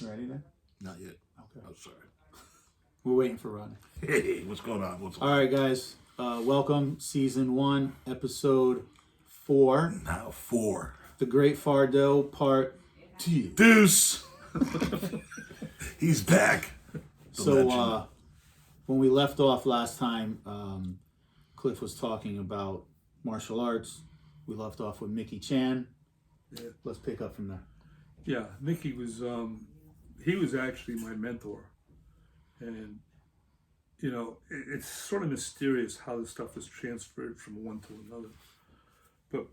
Ready then? Not yet. Okay. Oh, sorry. We're waiting for Ronnie. Hey, what's going on? All right, guys. Welcome. Season 1, Episode 4. Now 4. The Great Phardeaux, Part 2. Deuce! He's back. So, when we left off last time, Cliff was talking about martial arts. We left off with Mickey Chan. Yeah. Let's pick up from there. Yeah, Mickey was, he was actually my mentor. And, you know, it's sort of mysterious how this stuff is transferred from one to another. But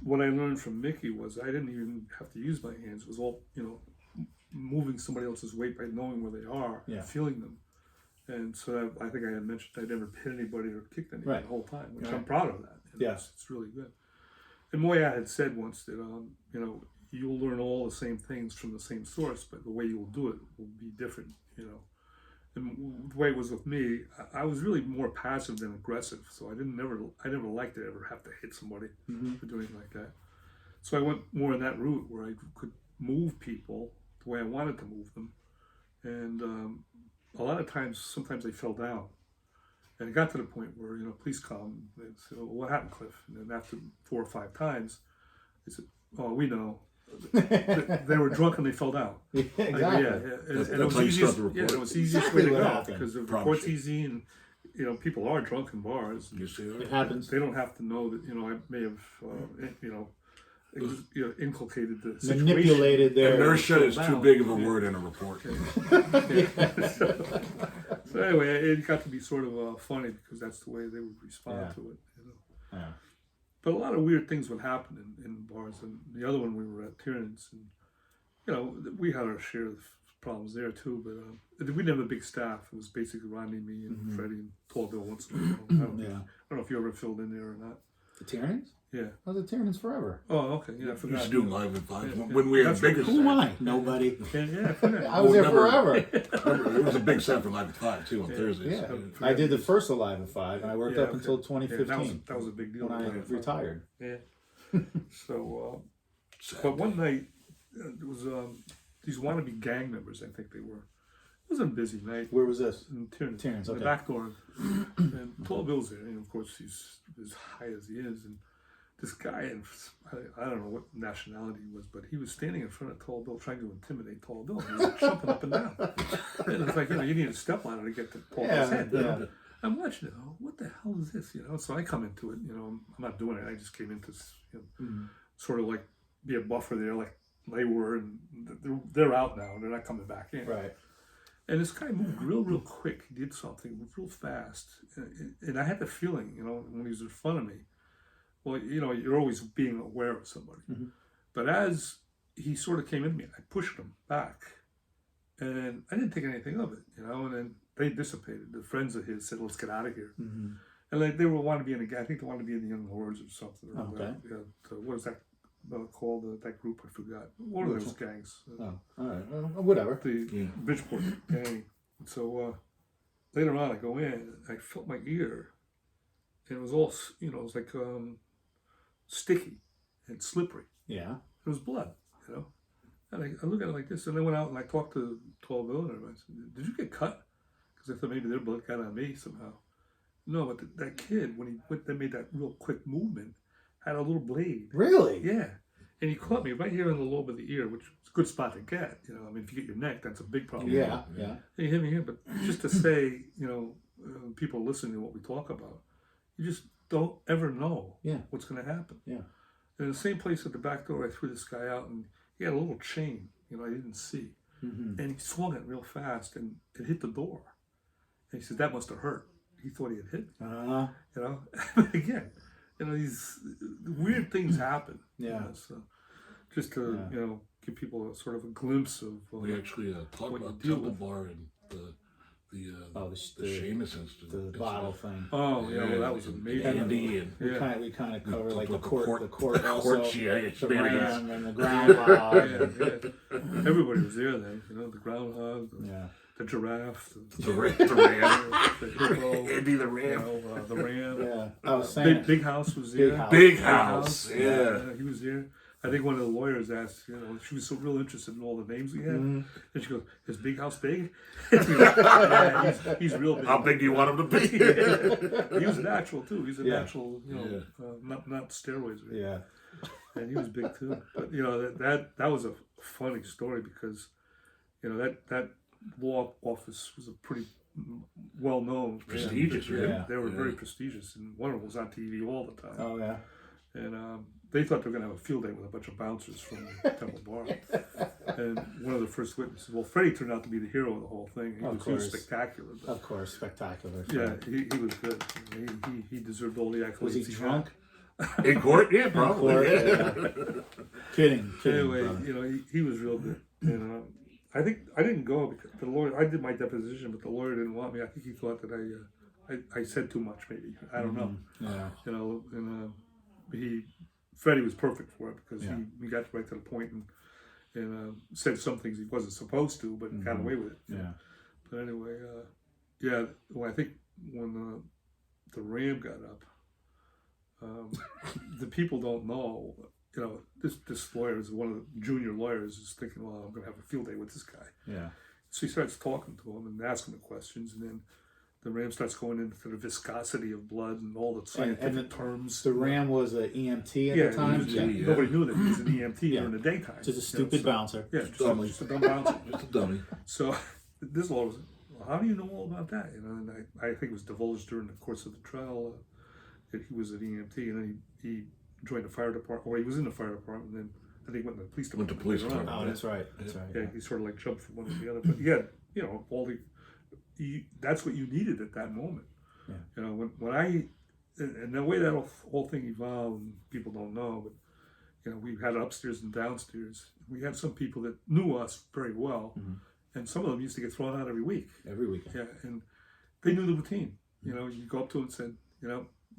what I learned from Mickey was I didn't even have to use my hands. It was all, you know, moving somebody else's weight by knowing where they are, and feeling them. And so I think I had mentioned I never hit anybody or kicked anybody the whole time, which I'm proud of that. You know, it's really good. And Moya had said once that, you know, you'll learn all the same things from the same source, but the way you'll do it will be different, you know. And the way it was with me, I was really more passive than aggressive. So I never liked to ever have to hit somebody for doing it like that. So I went more in that route where I could move people the way I wanted to move them. And a lot of times, sometimes they fell down. And it got to the point where, you know, police come and said, well, what happened, Cliff? And then after 4 or 5 times, they said, oh, we know. They were drunk and they fell down. Yeah, exactly. And it was easiest, it was the easiest way to go because the report's easy and, you know, people are drunk in bars. You see that? It happens. They don't have to know that, you know, I may have, you know, inculcated the situation. Manipulated their... Inertia is too big of a word in a report. So anyway, it got to be sort of funny because that's the way they would respond to it. You know? Yeah. But a lot of weird things would happen in bars. And the other one, we were at Tiernan's, and you know, we had our share of problems there too. But we didn't have a big staff. It was basically Rodney, me, and Freddie, and Tall Bill once in a while. I don't know if you ever filled in there or not. The Tiernan's? Yeah. I was at Tiernan's forever. Oh, okay. Yeah, I We forgot. used to do live at 5 when we had bigger Who am set. I? Nobody. Yeah, I forgot. I was there forever. Remember, it was a big set for live at 5 too on Thursdays. Yeah. I did the first Alive at 5, and I worked up until 2015. Yeah, that was a big deal. When I retired. Yeah. So, but one night, there was these wannabe gang members, I think they were. It was a busy night. Where was this? In Tiernan's. Tiernan's, okay. The back door. And Tall Bill's there, and of course he's as high as he is. And this guy, and I don't know what nationality he was, but he was standing in front of Tall Bill trying to intimidate Tall Bill. He was like jumping up and down. And it's like, you know, you need to step on it to get to Tall Bill's head. You know? I'm watching it. Oh, what the hell is this? You know, so I come into it. You know, I'm not doing it. I just came into, you know, sort of like be a buffer there, like they were, and they're out now. They're not coming back in. Right. And this guy moved real quick. He did something real fast, and I had the feeling, you know, when he was in front of me. Well, you know, you're always being aware of somebody. But as he sort of came in me, I pushed him back, and I didn't think anything of it, you know. And then they dissipated. The friends of his said, "Let's get out of here." And like they were wanting to be in the, I think they wanted to be in the Young Lords or something. Or what is that called? That group I forgot. One of those gangs. All right. Whatever. The Bridgeport gang. So later on, I go in. I felt my ear, and it was all, you know, it was like sticky and slippery. Yeah. It was blood, you know. And I look at it like this, and I went out and I talked to Tall Bill, and I said, "Did you get cut?" Because I thought maybe their blood got on me somehow. No, but that kid, when they made that real quick movement, had a little blade. Really? Yeah. And he caught me right here in the lobe of the ear, which is a good spot to get. You know, I mean, if you get your neck, that's a big problem. Yeah. And he hit me here, but just to say, you know, people listening to what we talk about, you just don't ever know what's going to happen. Yeah. And in the same place at the back door, I threw this guy out, and he had a little chain, you know, I didn't see. And he swung it real fast, and it hit the door. And he said, that must have hurt. He thought he had hit me. You know, again, you know, these weird things happen. Yeah. You know, so just to, you know, give people a sort of a glimpse of we actually talked about Temple Bar and the Seamus incident. The bottle thing. Oh yeah, well, that was amazing. Andy and we kind of cover like the court also, the ram and the groundhog. Everybody was there then, you know, the groundhog, the giraffe, the ram, the hippo, Andy the ram, you know, the ram. Yeah, I was saying Big House was there. Big House, yeah, he was there. I think one of the lawyers asked, she was so real interested in all the names we had. And she goes, "Is Big House big?" Yeah, he's real big. How big do you want him to be? He was natural too. He's a natural, not steroids. Right? Yeah. And he was big too. But that was a funny story because, that law office was a pretty well known, prestigious. They were very prestigious, and one of them was on TV all the time. Oh yeah. And they thought they were going to have a field day with a bunch of bouncers from the Temple Bar. And one of the first witnesses, well, Freddie turned out to be the hero of the whole thing. He was spectacular. But, of course, spectacular. Yeah, he was good. He deserved all the accolades. Was he drunk? In court? Yeah, probably. Kidding. Anyway, he was real good. And I think I didn't go because the lawyer. I did my deposition, but the lawyer didn't want me. I think he thought that I said too much. Maybe I don't know. Yeah. Freddie was perfect for it because he got right to the point and said some things he wasn't supposed to, but got away with it. Yeah. But anyway, I think when the Ram got up, the people don't know. This lawyer is one of the junior lawyers is thinking, well, I'm going to have a field day with this guy. Yeah. So he starts talking to him and asking the questions, and then the Ram starts going into the viscosity of blood and all the scientific terms. The Ram was an EMT at the time? Nobody knew that he was an EMT during the daytime. Just a stupid bouncer. Yeah, just a dumb bouncer. Just a dummy. So this law was, well, how do you know all about that? And I think it was divulged during the course of the trial that he was an EMT, and then he joined the fire department, or he was in the fire department, and then I think went to the police department. Oh, that's right. Yeah, he sort of like jumped from one to the other. But he had, all the. That's what you needed at that moment. Yeah. When and the way that whole thing evolved, people don't know, but we had upstairs and downstairs. We had some people that knew us very well, and some of them used to get thrown out every week. Every weekend. Yeah, and they knew the routine. You go up to them and said,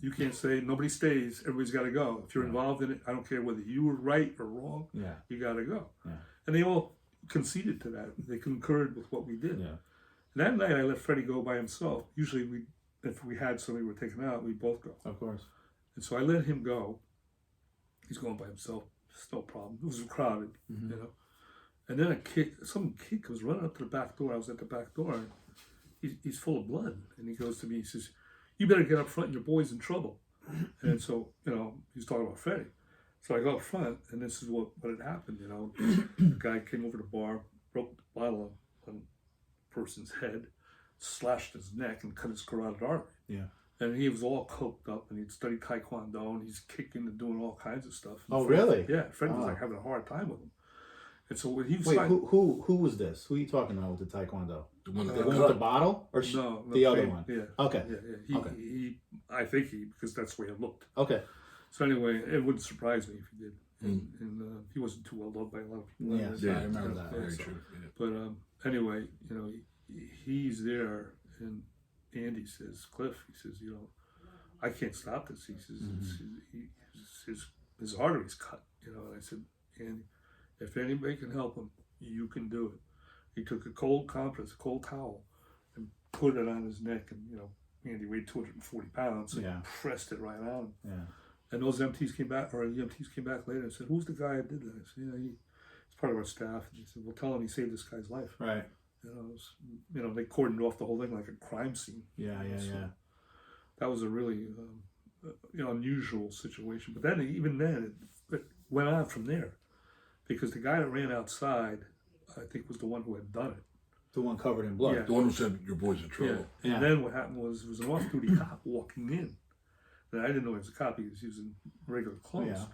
you can't say nobody stays. Everybody's got to go. If you're involved in it, I don't care whether you were right or wrong. Yeah. You got to go. Yeah. And they all conceded to that. They concurred with what we did. Yeah. And that night, I let Freddie go by himself. Usually, if we had somebody we were taken out, we'd both go. Of course. And so I let him go. He's going by himself. It's no problem. It was crowded, And then some kid comes running up to the back door. I was at the back door, and he's full of blood. And he goes to me, he says, "You better get up front. Your boy's in trouble." And so, he's talking about Freddie. So I go up front, and this is what had happened. The guy came over the bar, broke the bottle on a person's head, slashed his neck, and cut his carotid artery. Yeah. And he was all coked up, and he'd studied Taekwondo, and he's kicking and doing all kinds of stuff. And really? Yeah, Fred was like having a hard time with him. And so when he was who was this? Who are you talking about with the Taekwondo? The one with the bottle, or no, the other one? Yeah. Okay. Yeah. I think because that's the way it looked. Okay. So anyway, it wouldn't surprise me if he did. And he wasn't too well loved by a lot of people. Yeah, I remember that. Very true. Yeah. But anyway, he's there, and Andy says, "Cliff," he says, "I can't stop this." He says, his artery's cut. And I said, "Andy, if anybody can help him, you can do it." He took a cold compress, a cold towel, and put it on his neck, and Andy weighed 240 pounds, so he pressed it right on him. Yeah. And those EMTs came back later and said, "Who's the guy that did that?" I said, he's part of our staff. And he said, "Well, tell him he saved this guy's life." Right. They cordoned off the whole thing like a crime scene. Yeah. That was a really unusual situation. But then, even then, it went on from there, because the guy that ran outside, I think, was the one who had done it. The one covered in blood. Yeah. The one who said your boy's in trouble. Yeah. And then what happened was, there was an off-duty cop walking in. And I didn't know he was a cop because he was in regular clothes. Yeah.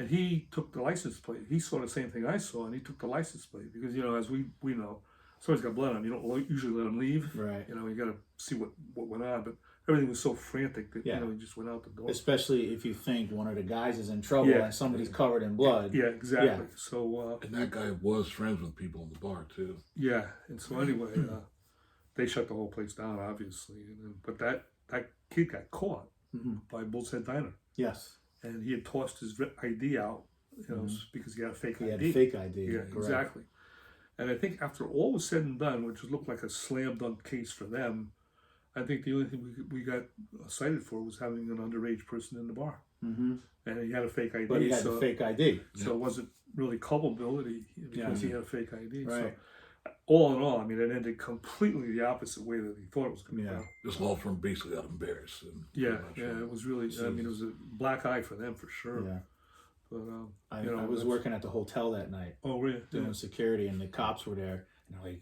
And he took the license plate. He saw the same thing I saw, and he took the license plate. Because, as we know, somebody's got blood on him. You don't usually let him leave. Right. You got to see what went on. But everything was so frantic that, he just went out the door. Especially if you think one of the guys is in trouble and somebody's covered in blood. Yeah, exactly. Yeah. So. And that guy was friends with people in the bar, too. Yeah. And so, anyway, they shut the whole place down, obviously. But that kid got caught by Bull's Head Diner. Yes. And he had tossed his ID out, because he had a fake ID. He had a fake ID. Yeah, correct. Exactly. And I think after all was said and done, which looked like a slam dunk case for them, I think the only thing we got cited for was having an underage person in the bar. Mm-hmm. And he had a fake ID. But he had the fake ID. So it wasn't really culpability because he had a fake ID. Right. So all in all, I mean, it ended completely the opposite way that he thought it was going to go. This law firm basically got embarrassed. And it was really, I mean, it was a black eye for them for sure. Yeah. But, I was working at the hotel that night. Oh, really? Doing security, and the cops were there. And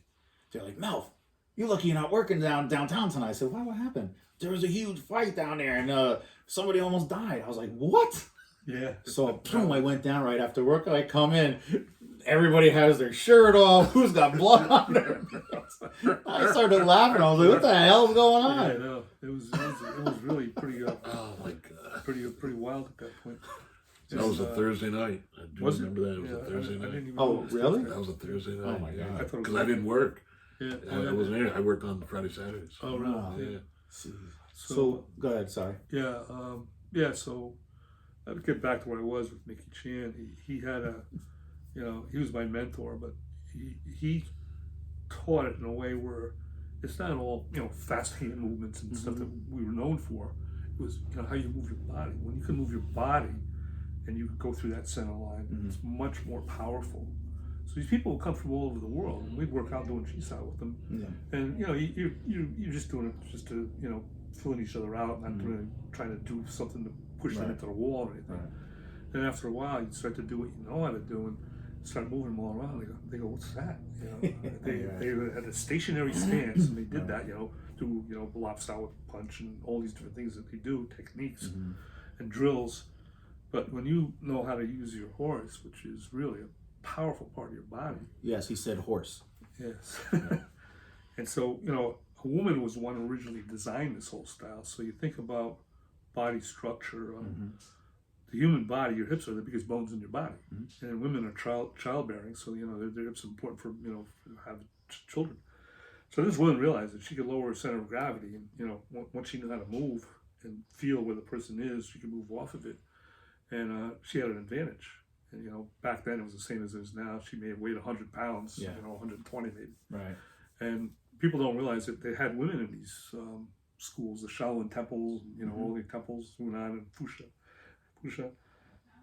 they're like, Mel, you're lucky you're not working downtown tonight. I said, why? What happened? There was a huge fight down there, and somebody almost died. I was like, what? Yeah. So I went down right after work. I come in, everybody has their shirt off. Who's got blood on them? I started laughing. I was like, what the hell's going on? Yeah, no, it was really pretty. Oh my God. Pretty wild at that point. That was a Thursday night. I do remember that. It was a Thursday night. Oh, really? That was a Thursday night. Oh my God. Because I didn't work. Yeah. I wasn't here. I worked on Friday, Saturdays. Oh, really? Yeah. So go ahead. Sorry. Yeah. So I'd get back to where I was with Mickey Chan. He had he was my mentor, but he taught it in a way where it's not all, fast hand movements and stuff that we were known for. It was, how you move your body. When you can move your body and you go through that center line, it's much more powerful. So these people would come from all over the world, and we'd work out doing G-style with them. Yeah. And you're just doing it just to filling each other out, not really trying to do something to push them into the wall or anything. Right. Then after a while, you start to do what you know how to do and start moving them all around. They go, what's that? They had a stationary stance, and they did that, do block style with punch and all these different things that they do, techniques and drills. But when you know how to use your horse, which is really a powerful part of your body. Yes, he said horse. Yes. And so, a woman was the one who originally designed this whole style. So you think about body structure. The human body, your hips are the biggest bones in your body. And women are childbearing, so, their hips are important for, to have children. So this woman realized that she could lower her center of gravity. And, once she knew how to move and feel where the person is, she could move off of it. And she had an advantage. And, back then it was the same as it is now. She may have weighed 100 pounds, 120 maybe. Right. And people don't realize that they had women in these schools, the Shaolin temples, all the temples, Hunan and Fusha.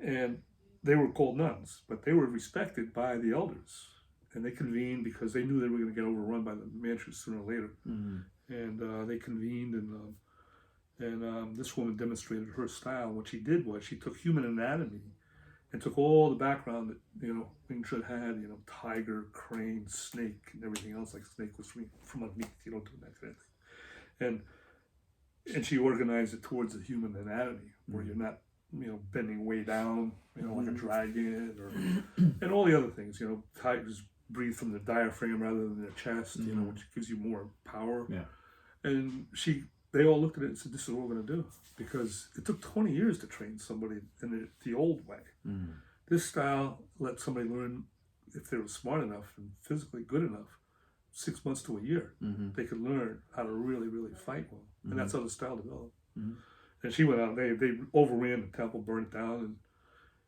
And they were called nuns, but they were respected by the elders. And they convened because they knew they were going to get overrun by the Manchus sooner or later. And they convened, and this woman demonstrated her style. What she did was she took human anatomy and took all the background that, Wing Chun had, tiger, crane, snake, and everything else, like snake was from underneath, you don't do that kind of thing. And she organized it towards the human anatomy, where you're not, bending way down, like a dragon, and all the other things, tigers breathe from the diaphragm rather than their chest, which gives you more power. Yeah. And they all looked at it and said, this is what we're going to do. Because it took 20 years to train somebody in the old way. This style let somebody learn, if they were smart enough and physically good enough, 6 months to a year. They could learn how to really, really fight well. And that's how the style developed. And she went out, they overran the temple, burned it down,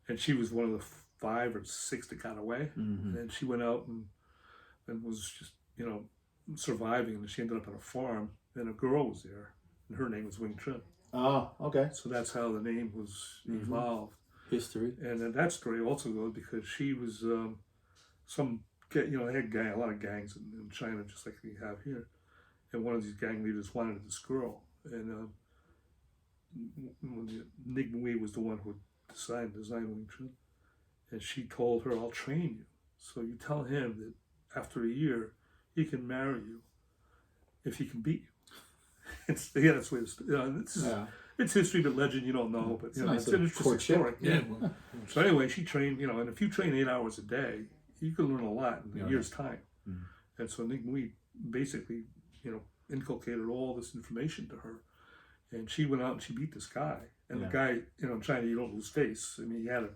and she was one of the 5 or 6 that got away. And she went out and was just, surviving. And she ended up on a farm, and a girl was there, and her name was Wing Chun. Oh, okay. So that's how the name was evolved. History. And then that story also goes because she was they had a lot of gangs in China, just like we have here. And one of these gang leaders wanted this girl. And Nee was the one who designed Wing Chun. And she told her, I'll train you. So you tell him that after a year, he can marry you if he can beat you. That's the way it's history, but legend you don't know. But it's an interesting story. Yeah. So anyway, she trained, and if you train 8 hours a day, you can learn a lot in a year's time. And so Nee basically, inculcated all this information to her. And she went out and she beat this guy. And the guy, in China, you don't lose face. I mean, he had to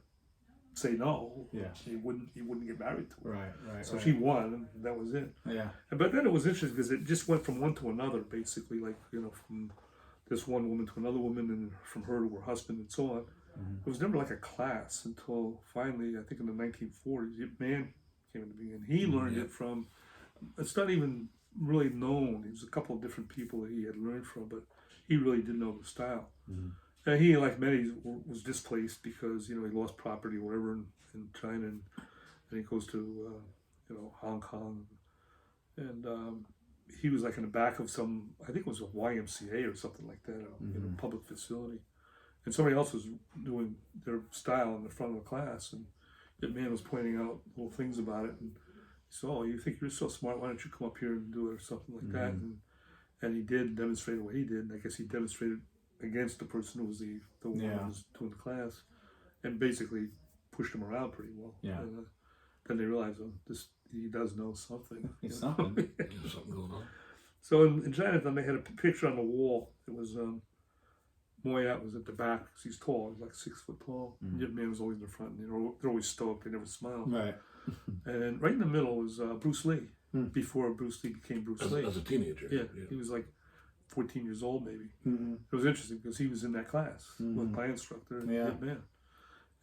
say no. Yeah. He wouldn't get married to her. Right. So she won, and that was it. Yeah. But then it was interesting because it just went from one to another, basically, like, from this one woman to another woman, and from her to her husband, and so on. It was never like a class until finally, I think in the 1940s, Yip Man came into being. And he learned it from, it's not even really known. There was a couple of different people that he had learned from, but he really didn't know the style. And he, like many, was displaced because, you know, he lost property or whatever in China, and he goes to, Hong Kong. And he was like in the back of some, I think it was a YMCA or something like that, a public facility. And somebody else was doing their style in the front of the class, and the man was pointing out little things about it. And he said, "Oh, you think you're so smart? Why don't you come up here and do it," or something like that. And he did demonstrate what he did. And I guess he demonstrated against the person who was the one who was doing the class, and basically pushed him around pretty well. Yeah. And, then they realized, he does know something. He's something. There's something going on. So in Chinatown, they had a picture on the wall. It was Moyat was at the back because he's tall. He's like 6 foot tall. Mm-hmm. Yip Man was always in the front. They're always stoked. They never smile. Right. And then right in the middle was Bruce Lee. Before Bruce Lee became Bruce Lee. As a teenager. Yeah, he was like 14 years old maybe. It was interesting because he was in that class with my instructor, Yip Man.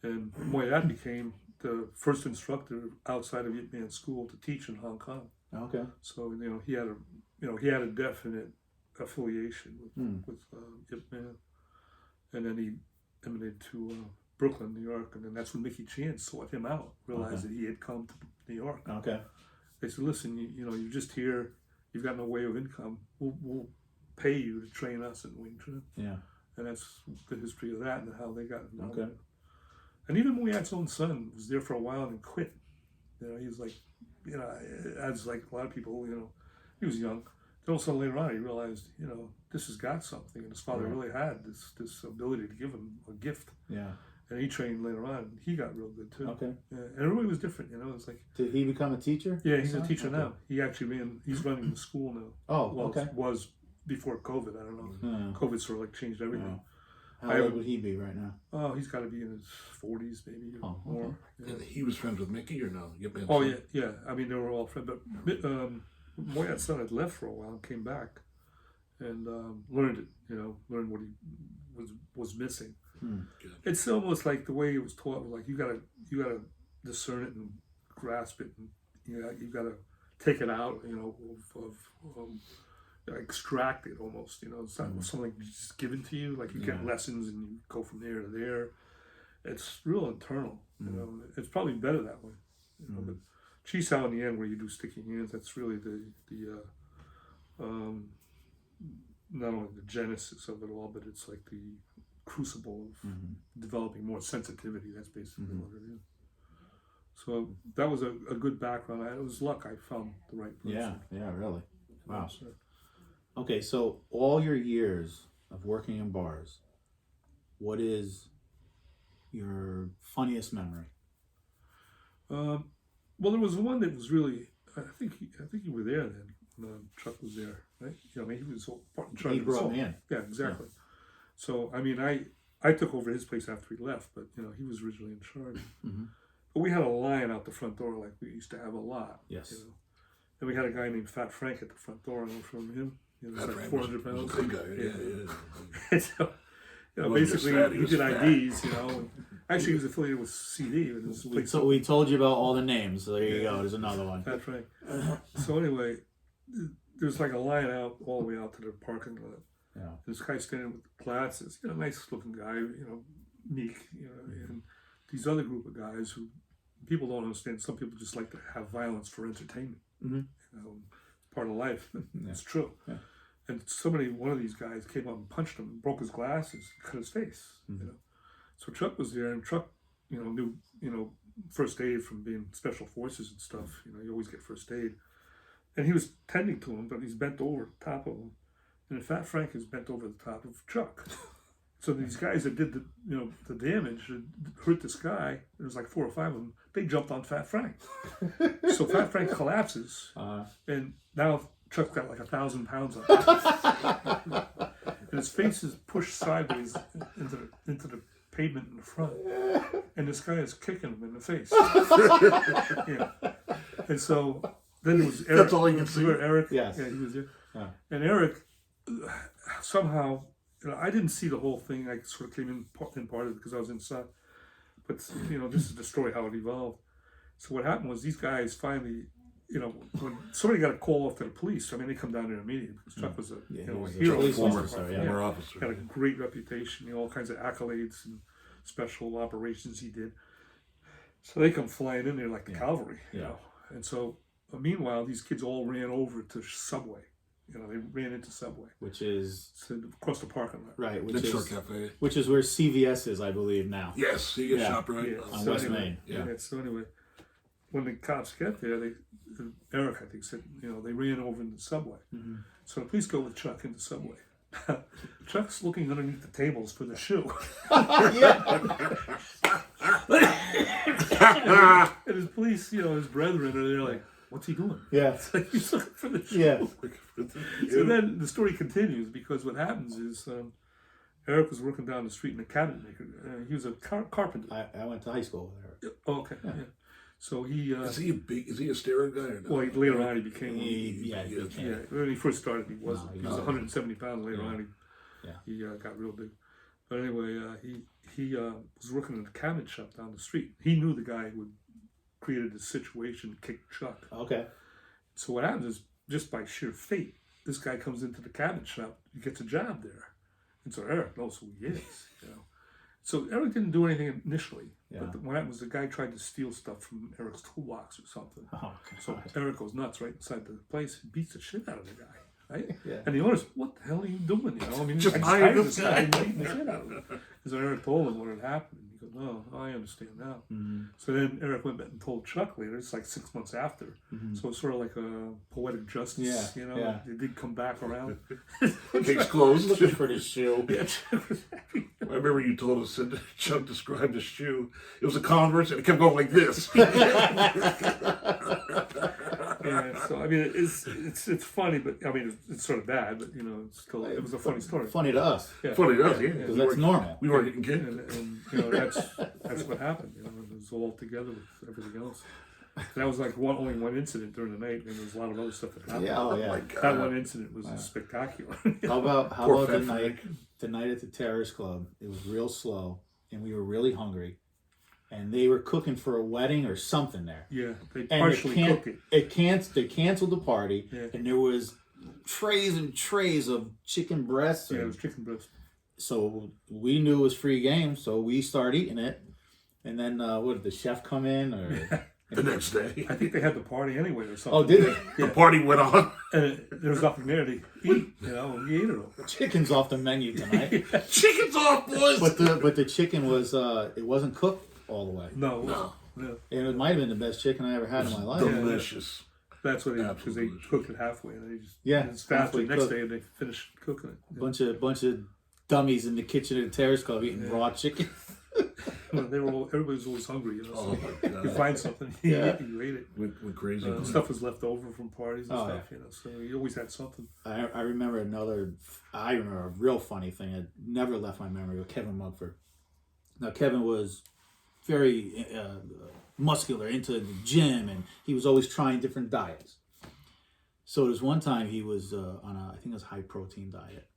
And Moyat became the first instructor outside of Yip Man's school to teach in Hong Kong. Okay. So he had a definite affiliation with Yip Man. And then he emanated to Brooklyn, New York, and then that's when Mickey Chan sought him out, realized that he had come to New York. Okay. They said, "Listen, you're just here. You've got no way of income. We'll pay you to train us in Wing Chun." Yeah. And that's the history of that and how they got involved. Okay. And even Moyat's own son was there for a while and quit. He was like, as like a lot of people, he was young. Then also later on, he realized, this has got something, and his father really had this ability to give him a gift. Yeah. And he trained later on. And he got real good too. Okay. Yeah. And everybody was different, It's like. Did he become a teacher? Yeah, he's a teacher now. He actually he's running the school now. Oh, okay. Was before COVID. I don't know. COVID sort of like changed everything. How old would he be right now? Oh, he's got to be in his 40s, maybe more. Yeah. And he was friends with Mickey, or no? Yeah. I mean, they were all friends, but Moyat's son had left for a while and came back, and learned it. Learned what he was missing. It's almost like the way he was taught was like you gotta discern it and grasp it, and you gotta take it out. Extract it almost. It's not something just given to you. Like you get lessons and you go from there to there. It's real internal. It's probably better that way. But Chi Sao in the end, where you do sticky hands, that's really the not only the genesis of it all, but it's like the crucible of developing more sensitivity. That's basically what it is. So that was a good background. It was luck I found the right person. Yeah, really. Wow. Okay, so all your years of working in bars, what is your funniest memory? Well, there was one that was really. I think you were there then when Chuck was there, right? He was in charge. He brought me in. Yeah, exactly. Yeah. So I mean, I took over his place after he left, but he was originally in charge. But we had a line out the front door, like we used to have a lot. Yes. And we had a guy named Fat Frank at the front door. I don't know from him. He was like 400 pounds. Big guy. Yeah. So, basically, he did IDs. And actually, he was affiliated with CD. So we told you about all the names. So there you go. There's another one. That's right. So anyway, there's like a line out all the way out to the parking lot. Yeah. This guy standing with glasses. Nice looking guy. Meek. And these other group of guys who people don't understand. Some people just like to have violence for entertainment. It's part of life. It's true. Yeah. And one of these guys came up and punched him, and broke his glasses, cut his face. So Chuck was there, and Chuck, knew first aid from being special forces and stuff. You always get first aid, and he was tending to him, but he's bent over the top of him, and Fat Frank is bent over the top of Chuck. So these guys that did the damage, hurt this guy. There was like 4 or 5 of them. They jumped on Fat Frank. So Fat Frank collapses, and now Chuck's got like 1,000 pounds on him. And his face is pushed sideways into the pavement in the front, and this guy is kicking him in the face. And so then there was Eric. That's all you can see. Eric, yes. Yeah, he was there. Yeah. And Eric somehow. I didn't see the whole thing. I sort of came in part of it because I was inside. But, this is the story how it evolved. So what happened was these guys finally, when somebody got a call off to the police, I mean, they come down there immediately because Chuck was a hero. Former officer. Had a great reputation, all kinds of accolades and special operations he did. So they come flying in there like the cavalry, you know. And so, meanwhile, these kids all ran over to Subway. They ran into Subway, which is across the parking lot, right? Cafe, which is where CVS is, I believe now. Yes, you get shop right on West Main. So anyway, when the cops get there, Eric, I think, said, they ran over into Subway. Mm-hmm. So the police go with Chuck into Subway. Chuck's looking underneath the tables for the shoe. And his police, his brethren are there like, what's he doing? Yeah. It's like he's looking for the shoe. Yeah. So then the story continues because what happens is Eric was working down the street in a cabinet maker. He was a carpenter. I went to high school with Eric. Oh, okay. Yeah. So he is he a steroid guy or not? Well, later on he became one. When he first started, he wasn't. He was 170 pounds. Later on, he got real big. But anyway, he was working in a cabinet shop down the street. He knew the guy who created the situation, kicked Chuck. Okay. So what happens is, just by sheer fate, this guy comes into the cabinet shop. He gets a job there, and so Eric knows who he is. So Eric didn't do anything initially, but what happened was the guy tried to steal stuff from Eric's toolbox or something. Oh, so Eric goes nuts right inside the place and beats the shit out of the guy. Right? Yeah. And the owner's, what the hell are you doing? I mean, just hired this guy and beating the shit out of him. So Eric told him what had happened. He goes, no, I understand now. Mm-hmm. So then Eric went back and told Chuck later. It's like 6 months after. Mm-hmm. So it's sort of like a poetic justice, They did come back around. Case closed. Looking for the shoe. I remember you told us that Chuck described the shoe. It was a Converse and it kept going like this. So I mean, it's funny, but I mean, it's sort of bad, but it's still, it was a funny story. Funny to us. Yeah. Funny to us, because that's normal. We weren't getting kicked. And that's what happened. It was all together with everything else. That was like only one incident during the night, and there was a lot of other stuff that happened. Yeah, oh yeah. That one incident was spectacular. How about the night at the Terrace Club? It was real slow, and we were really hungry. And they were cooking for a wedding or something there. Yeah, they partially cooked it. They canceled the party, and there was trays and trays of chicken breasts. Yeah, it was chicken breasts. So we knew it was free game, so we started eating it. And then, what did the chef come in? Or the next day? I think they had the party anyway or something. Oh, did they? The party went on. And there was nothing there to eat, and we ate it all. Chicken's off the menu tonight. Chicken's off, boys! But the chicken was, it wasn't cooked all the way. No. And it might have been the best chicken I ever had in my life. Delicious. That's what because they cooked it halfway, and they just it's halfway next day they finished cooking it. Bunch of dummies in the kitchen at the Terrace Club eating raw chicken. Everybody's always hungry, Oh my God. You find something, you ate it. Went crazy. Stuff was left over from parties and stuff, so you always had something. I remember a real funny thing that never left my memory with Kevin Mugford. Now Kevin was very muscular, into the gym, and he was always trying different diets. So there's one time he was on I think it was high protein diet,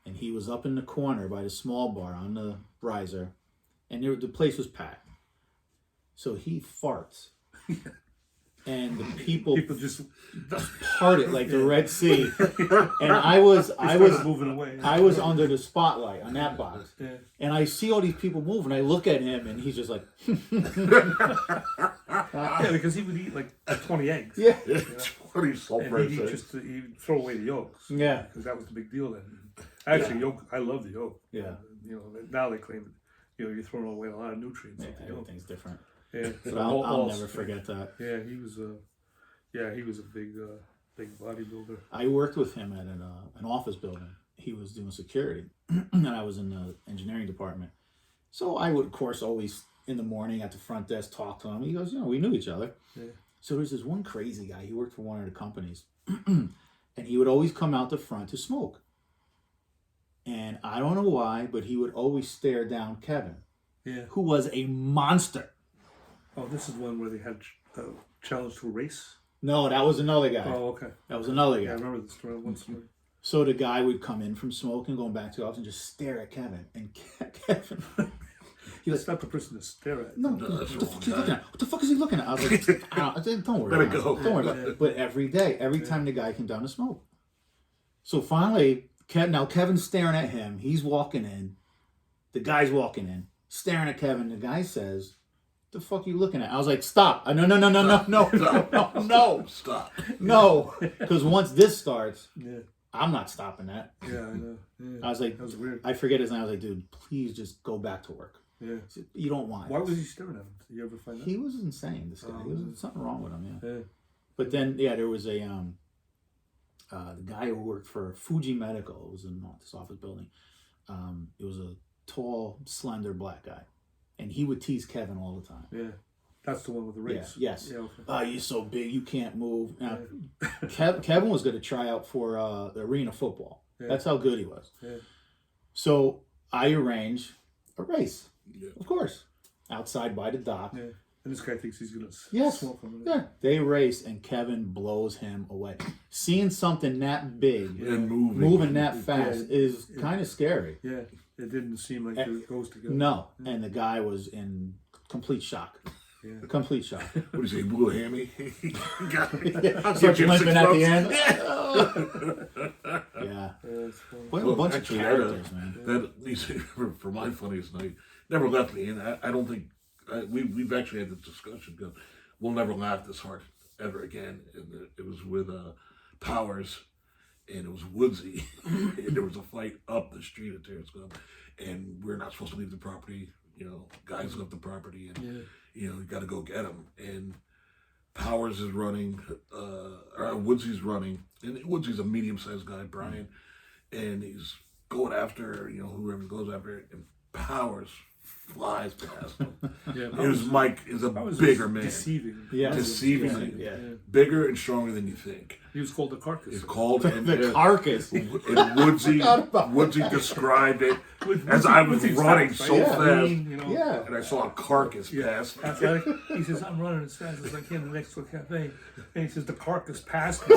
and he was up in the corner by the small bar on the riser, and the place was packed. So he farts, and the people just parted like the Red Sea. And I was moving away. I was under the spotlight on that box, and I see all these people move, and I look at him, and he's just like, because he would eat like 20 eggs. Yeah, 20 salt and he'd throw away the yolks. Yeah, because that was the big deal then. Actually, yolk. I love the yolk. Yeah, now they claim that you're throwing away a lot of nutrients. Everything's different. Yeah, so I'll never forget that. Yeah, he was a big bodybuilder. I worked with him at an office building. He was doing security, and I was in the engineering department. So I would, of course, always in the morning at the front desk talk to him. He goes, we knew each other. Yeah. So there's this one crazy guy. He worked for one of the companies, and he would always come out the front to smoke. And I don't know why, but he would always stare down Kevin, who was a monster. Oh, this is one where they had a challenge to a race? No, that was another guy. Oh, okay. That was another guy. Yeah, I remember the story. One story. So the guy would come in from smoking, going back to the office, and just stare at Kevin. And Kevin, He That's not the person to stare at. no, that's what the wrong fuck is he guy. looking at? What the fuck is he looking at? I was like, I said, don't worry Let it about go. it. Don't worry about it. But every day, every time the guy came down to smoke. So finally, now Kevin's staring at him. He's walking in. The guy's walking in, staring at Kevin. The guy says, "The fuck you looking at?" I was like, "Stop! No, Stop. no!" Because once this starts, Yeah. I'm not stopping that. Yeah, I know. Yeah. I was like, That was weird. I forget his name. I was like, "Dude, please just go back to work. Yeah. You don't want." Why this." was he staring at him? Did you ever find out? He was insane. This guy. There was something wrong with him. Yeah. Yeah. But then, yeah, there was a the guy who worked for Fuji Medical. It was in this office building. It was a tall, slender black guy, and he would tease Kevin all the time. Yeah. That's the one with the race. Yeah, yes. Yeah, okay. Oh, you're so big, you can't move. Now, Kevin was going to try out for the arena football. Yeah. That's how good he was. Yeah. So I arrange a race, Yeah. of course, outside by the dock. Yeah. And this guy thinks he's going to Yes. smoke him. Yeah, they race, and Kevin blows him away. Seeing something that big And moving that fast Yeah. is kind of scary. Yeah. It didn't seem like it goes together. No, and the guy was in complete shock. Yeah. Complete shock. What do you say, blue hammy? I'll Start give you limping 6 at the months. end. Yeah. It's funny. What a Well, bunch actually, of characters, man. That for my funniest night never left me, and I don't think we've actually had this discussion. Because we'll never laugh this hard ever again. And it was with Powers, and it was Woodsy, and there was a fight up the street at Terrace Club, and we're not supposed to leave the property. You know, guys left the property, and you know, you got to go get them. And Powers is running, Woodsy's running, and Woodsy's a medium-sized guy, Brian, and he's going after, you know, whoever goes after, and Powers flies past him. Yeah, Mike is a Powers bigger was man, Deceiving. Yeah. deceiving, Yeah. bigger and stronger than you think. He was called the carcass. It's called The carcass. and Woodsy described it as I was Woodsy's running fast, so right? fast, Lean, you know. Yeah. and I saw a carcass pass. That's like, he says, I'm running as fast as I can to the next door cafe. And he says, the carcass passed me.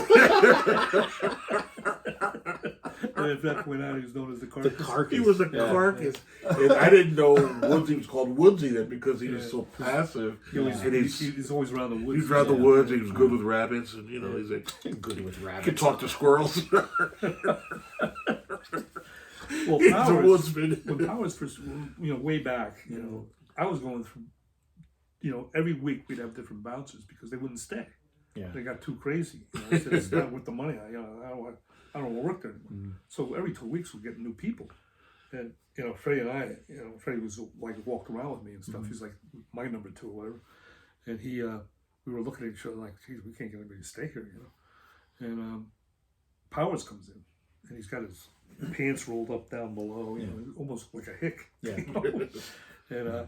And at that point out, he was known as the The carcass. carcass. He was a carcass, and I didn't know Woodsy was called Woodsy then because he was so passive. He always, And he's always around the woods. he's around the woods. He was good with rabbits, and you know he's like Good with he rabbits. could talk to squirrels. Well, He's a Powers, woodsman. when Powers first, you know, way back, you know, I was going through, you know, every week we'd have different bouncers because they wouldn't stay. Yeah. They got too crazy. You know, I said, it's not worth the money. I don't want to work there anymore. So every 2 weeks we'd get new people. And, you know, Freddie and I, you know, Freddie was like walked around with me and stuff. He's like my number 2 or whatever. And he, we were looking at each other like, geez, we can't get anybody to stay here, you know. And Powers comes in and he's got his pants rolled up down below, you know, almost like a hick. Yeah. You know?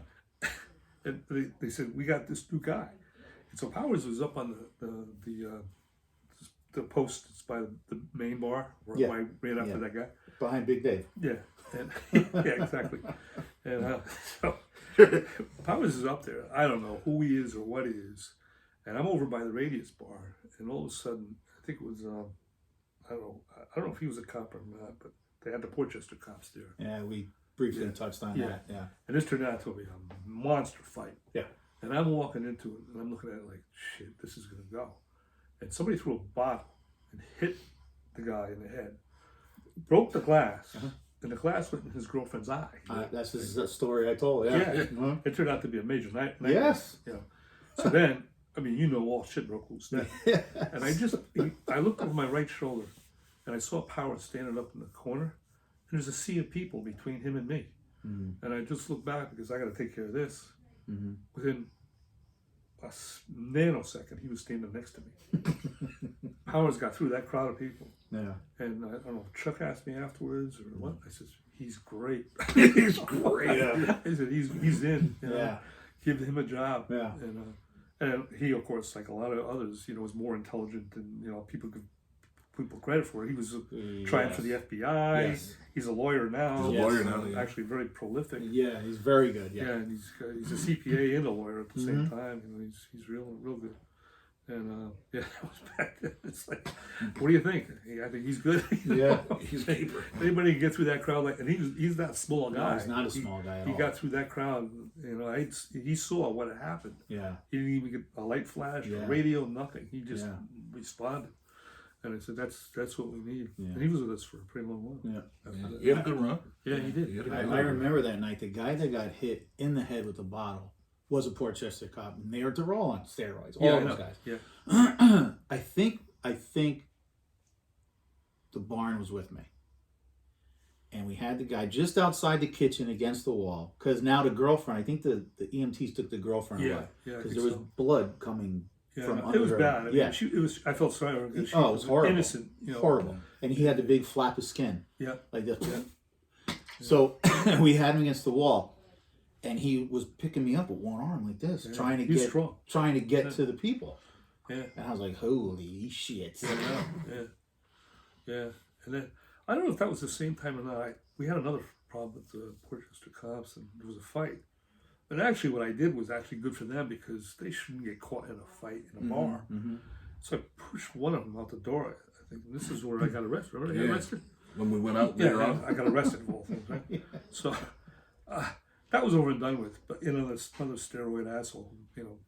And they said, we got this new guy. And so Powers was up on the post that's by the main bar where Yeah. I ran after that guy. Behind Big Dave. Yeah, and yeah, exactly. And so Powers is up there. I don't know who he is or what he is. And I'm over by the Radius bar, and all of a sudden, I think it was I don't know if he was a cop or not, but they had the Portchester cops there. Yeah, we briefly touched on Yeah. that. Yeah. And this turned out to be a monster fight. Yeah. And I'm walking into it, and I'm looking at it like, shit, this is gonna go. And somebody threw a bottle and hit the guy in the head, broke the glass, and the glass went in his girlfriend's eye. That's the story I told. Yeah. Yeah. Mhm. It turned out to be a major night. Yes. You know. So then, I mean, you know, all shit broke loose then. And I looked over my right shoulder, and I saw Powers standing up in the corner, and there's a sea of people between him and me. And I just looked back because I got to take care of this. Within a nanosecond, he was standing next to me. Powers got through that crowd of people. Yeah. And I don't know, Chuck asked me afterwards or what. I said, he's great. He's great. Yeah. I said, he's in. You know? Yeah. Give him a job. Yeah. And he, of course, like a lot of others, you know, was more intelligent than, you know, people give people credit for. He was trying for the FBI. Yes. He's a lawyer now. He's a lawyer now, yeah. Actually very prolific. Yeah, he's very good. Yeah, Yeah. and he's a CPA and a lawyer at the same time. You know, he's real good. And yeah, that was back then. It's like, what do you think? I think he's good. Yeah. He's a keeper. Anybody can get through that crowd, like, and he's that small guy. No, he's not a small guy at He all. got through that crowd You know, he saw what had happened. Yeah. He didn't even get a light flash, Yeah. a radio, nothing. He just Yeah. responded. And I said, that's what we need. Yeah. And he was with us for a pretty long while. Yeah. After that. He had a good run. Yeah, he did. He had a I good run. remember that night. The guy that got hit in the head with the bottle was a Portchester cop, and they're all on steroids. All Yeah, I those know. guys. Yeah. I think the barn was with me, and we had the guy just outside the kitchen against the wall. Because now the girlfriend, I think the EMTs took the girlfriend Yeah, away yeah, I because think there was so. blood coming Yeah, from no, under it was her. bad. I mean, Yeah. it was. I felt sorry for her because she Oh, it was was horrible. innocent. You know. Horrible. And he had the big flap of skin Yeah. like this. Yeah. So we had him against the wall, and he was picking me up with one arm like this, Yeah. trying to He's get strong. to the people. Yeah. And I was like, holy shit. Yeah. Yeah. And then I don't know if that was the same time or not. We had another problem with the Portchester cops, and there was a fight. And actually, what I did was actually good for them because they shouldn't get caught in a fight in a bar. Mm-hmm. So I pushed one of them out the door. I think this is where I got arrested. Remember I got arrested? When we went out later on. I got arrested for all things, right? So that was over and done with. But another steroid asshole, you know,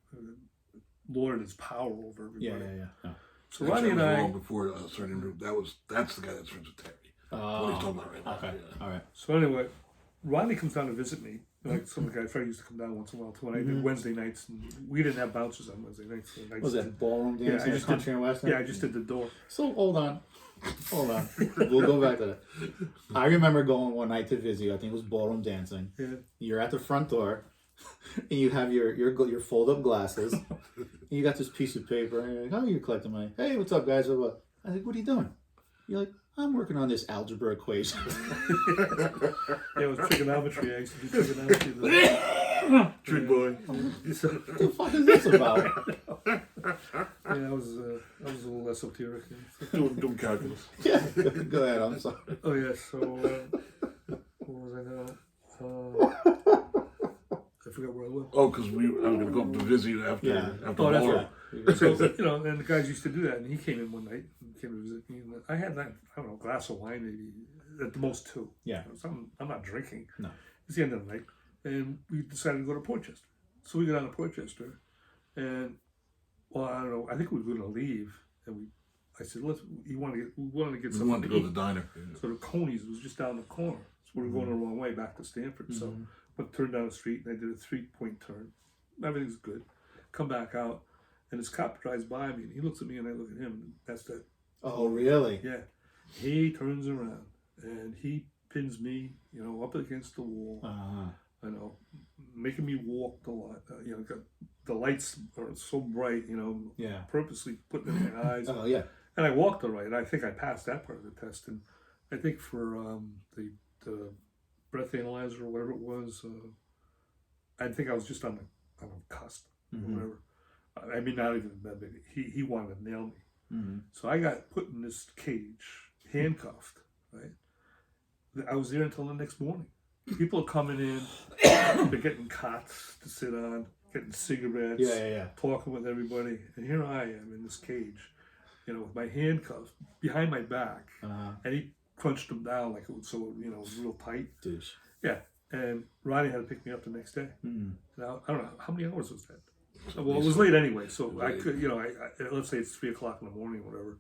lorded his power over everybody. Yeah. So Actually, Ronnie and I was I. wrong before starting. That's the guy that's friends with Terry. What he's talking about right now. Okay. Yeah. All right. So anyway, Ronnie comes down to visit me. Like some of the guys, Fred used to come down once in a while too. And I did Wednesday nights, and we didn't have bouncers on Wednesday nights. So I Was just that ballroom Yeah, dancing I just country and western? Yeah, I just did the door. So hold on. We'll go back to that. I remember going one night to Vizio. I think it was ballroom dancing. Yeah. You're at the front door, and you have your fold up glasses. And you got this piece of paper, and you're like, "Oh, you're collecting money. Hey, what's up, guys? What?" I think, "What are you doing?" You're like, "I'm working on this algebra equation." Yeah, it was trigonometry. I used to do trigonometry. Trick boy. So, What the fuck is this about? yeah, I was a little esoteric. Doing calculus. Yeah. Go ahead. I'm sorry. Oh yeah, so what was I now? I forgot where I was. Oh, because I was going to go up to visit after Yeah. after Oh, that's ballroom. right. So you know, and the guys used to do that, and he came in one night and came to visit me. And I had that, I don't know, glass of wine maybe at the most two. Yeah. I'm not drinking. No. It's the end of the night, and we decided to go to Portchester. So we got down to Portchester, and well, I don't know. I think we were going to leave, and I said, we wanted to get We something wanted to to go to eat. the diner. Yeah. So the Coney's was just down the corner. So we were going the wrong way back to Stanford. So we turned down the street, and I did a 3-point turn. Everything's good. Come back out, and this cop drives by me, and he looks at me, and I look at him. And that's that. Oh, really? Yeah. He turns around, and he pins me, you know, up against the wall. You know, making me walk the lot. You know, the lights are so bright. You know, Yeah. purposely putting in my eyes. Oh, yeah. And I walked all right. And I think I passed that part of the test. And I think for the breath analyzer or whatever it was, I think I was just on the cusp or whatever. I mean, not even that big. He wanted to nail me. So I got put in this cage, handcuffed, right? I was there until the next morning. People are coming in, they're getting cots to sit on, getting cigarettes, Yeah. talking with everybody. And here I am in this cage, you know, with my handcuffs behind my back. And he crunched them down like it was so, you know, real tight. Douche. Yeah. And Ronnie had to pick me up the next day. Now, I don't know, how many hours was that? Well, it was late anyway, so I could, you know, I let's say it's 3 o'clock in the morning or whatever.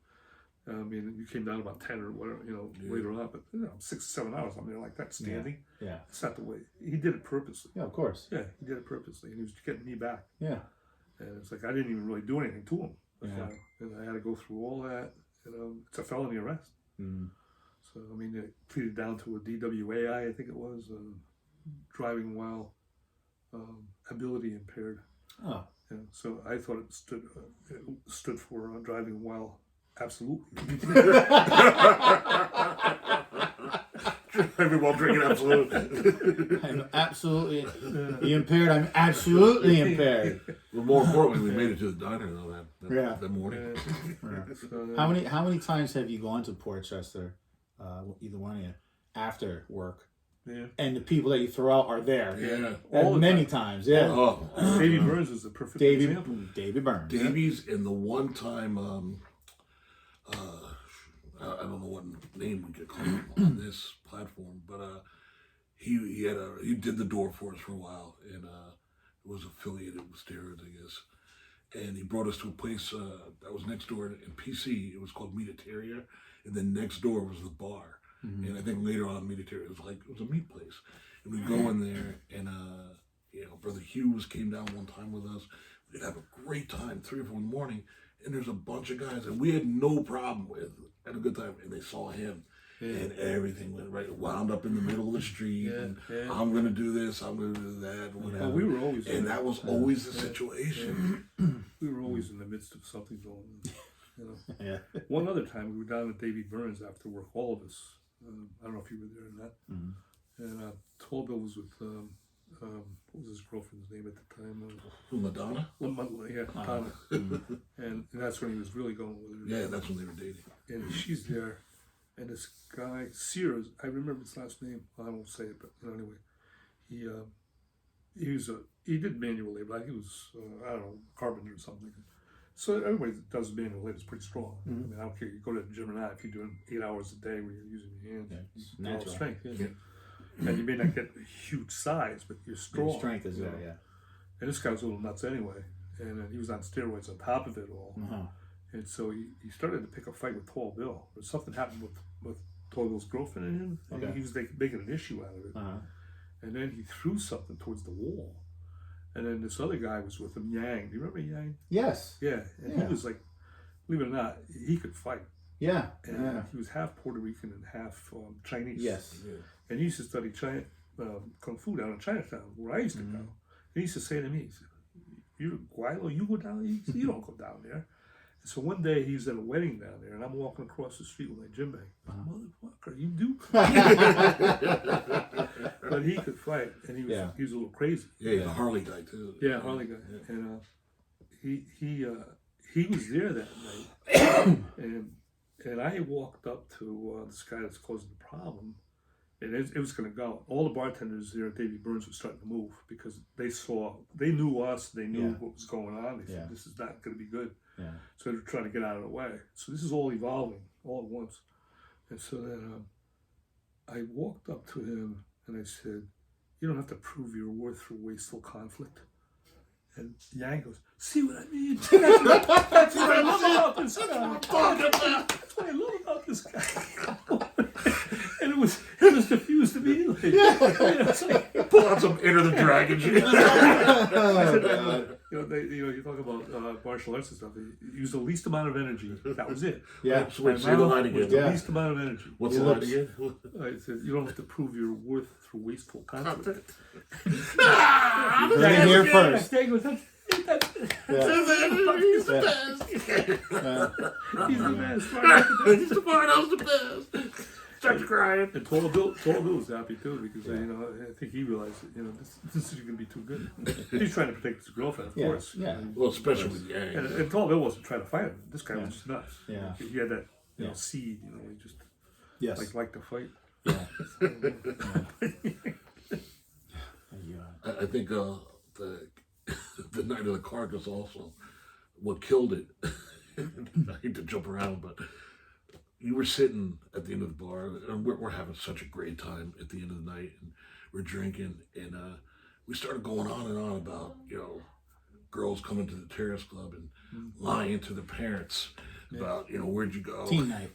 I mean, you came down about 10 or whatever, you know, later on, but you know, 6 or 7 hours. I'm there like that, standing. Yeah. It's not the way he did it purposely. Yeah, of course. Yeah, he did it purposely, and he was getting me back. Yeah. And it's like I didn't even really do anything to him. Yeah. And I had to go through all that. And it's a felony arrest. So I mean, it pleaded down to a DWAI, I think it was, driving while ability impaired. Oh. Yeah, so I thought it stood for driving while absolutely. Everyone drinking absolute. I'm absolutely impaired. I'm absolutely impaired. Well, more importantly, we made it to the diner though that morning. So, How many times have you gone to Portchester, either one of you, after work? Yeah. And the people that you throw out are there. Yeah. All the many times. Yeah. Oh, Davey Burns is a perfect example. Davey Burns. Davies and the one time, I don't know what name we could call him on this platform, but he did the door for us for a while, and was affiliated with steroids, I guess. And he brought us to a place that was next door in PC. It was called Meatateria, and then next door was the bar. And I think later on, Meatateria it was a meat place. And we go in there, and Brother Hughes came down one time with us. We'd have a great time, 3 or 4 in the morning, and there's a bunch of guys that we had no problem with, had a good time, and they saw him. And everything went right, wound up in the middle of the street. I'm going to do this, I'm going to do that, whatever. Well, we were always, and that was always the situation. We were always in the midst of something going on. One other time, we were down at Davy Burns after work, all of us. I don't know if you were there or not. And Tall Bill was with, what was his girlfriend's name at the time? Madonna? Madonna. And that's when he was really going with her. Yeah, that's when they were dating. And she's there. And this guy, Sears, I remember his last name. Well, I won't say it, but anyway, he did manual labor. I think he was, I don't know, carpenter or something. So everybody that does manual labor is pretty strong. I mean, I don't care. You go to the gym or not. If you're doing 8 hours a day where you're using your hands, it's you develop natural. strength. And you may not get a huge size, but you're strong. Your strength is there, And this guy was a little nuts anyway. And he was on steroids on top of it all. And so he started to pick a fight with Tall Bill. But something happened with Tall Bill's girlfriend and him. I mean, he was making an issue out of it. And then he threw something towards the wall. And then this other guy was with him, Yang. Do you remember Yang? Yes. Yeah. And he was like, believe it or not, he could fight. Yeah. And he was half Puerto Rican and half Chinese. Yes. And he used to study Kung Fu down in Chinatown, where I used to go. And he used to say to me, he said, you go down there? He said, you don't go down there. So one day he was at a wedding down there, and I'm walking across the street with my gym bag. Motherfucker, you do? But he could fight, and he was a little crazy. Yeah, he's a Harley guy too. Yeah, Harley guy, and he was there that night, and I walked up to this guy that's causing the problem, and it was going to go. All the bartenders there at Davy Burns were starting to move because they knew us, they knew what was going on. They said, this is not going to be good. So they were trying to get out of the way. So this is all evolving all at once. And so then I walked up to him and I said, you don't have to prove your worth through wasteful conflict. And Yang goes, see what I mean? That's what I love about this guy. That's what I love about this guy. And it was diffused immediately. Pull out some Enter the Dragon shit. You talk about martial arts and stuff. He used the least amount of energy. That was it. So wait, say the line again. The least amount of energy. What's the line again? I said, you don't have to prove your worth through wasteful conflict. Right here first. He's the the best. Starts crying. And Tall Bill was happy too because I think he realized that this is going to be too good. He's trying to protect his girlfriend, of course. Yeah. Well, especially with Yang. And Tall Bill wasn't trying to fight him. This guy was just nuts. Yeah. He had that seed. He just liked to fight. I think the night of the carcass also, what killed it. I hate to jump around, but you were sitting at the end of the bar, and we're having such a great time at the end of the night, and we're drinking, and we started going on and on about girls coming to the terrace club and lying to their parents about where'd you go? Teen night.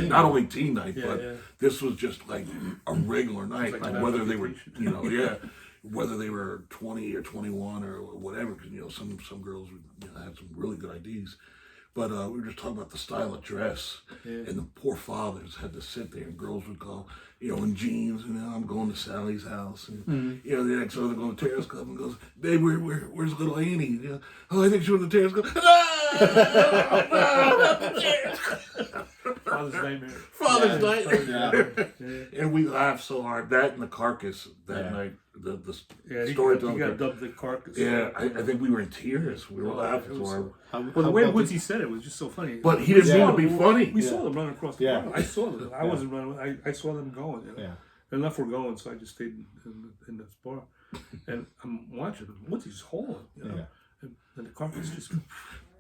Not only teen night, but this was just like a regular night, like whether they were whether they were 20 or 21 or whatever, because some girls had some really good IDs. But we were just talking about the style of dress, and the poor fathers had to sit there, and girls would go, in jeans, I'm going to Sally's house, and the next other go to Terrace Club and goes, babe, where's little Annie? Oh, I think she went to the Terrace Club. Father's nightmare. Father's nightmare. And we laughed so hard. That and the carcass that night. The storytelling. He got dubbed the carcass. Yeah, I think we were in tears. We were laughing so hard. Well, the way Woodsy said it was just so funny. But he didn't mean to be funny. We saw them running across the bar. I saw them. I wasn't running. I saw them going. Enough were going, so I just stayed in this bar. And I'm watching them. Woodsy's hauling. And the carcass just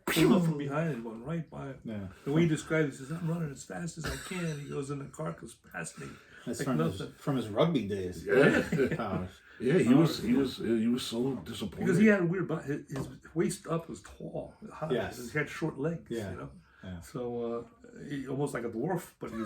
pulled up from behind and went right by him. Yeah. The way he described it, he says, I'm running as fast as I can. He goes, and the car goes past me. That's like from his rugby days. Yeah. Powers. Yeah, he was so disappointed. Because he had a weird body. His waist up was tall, high. Yes. He had short legs, Yeah. you know. Yeah. So he almost like a dwarf, but he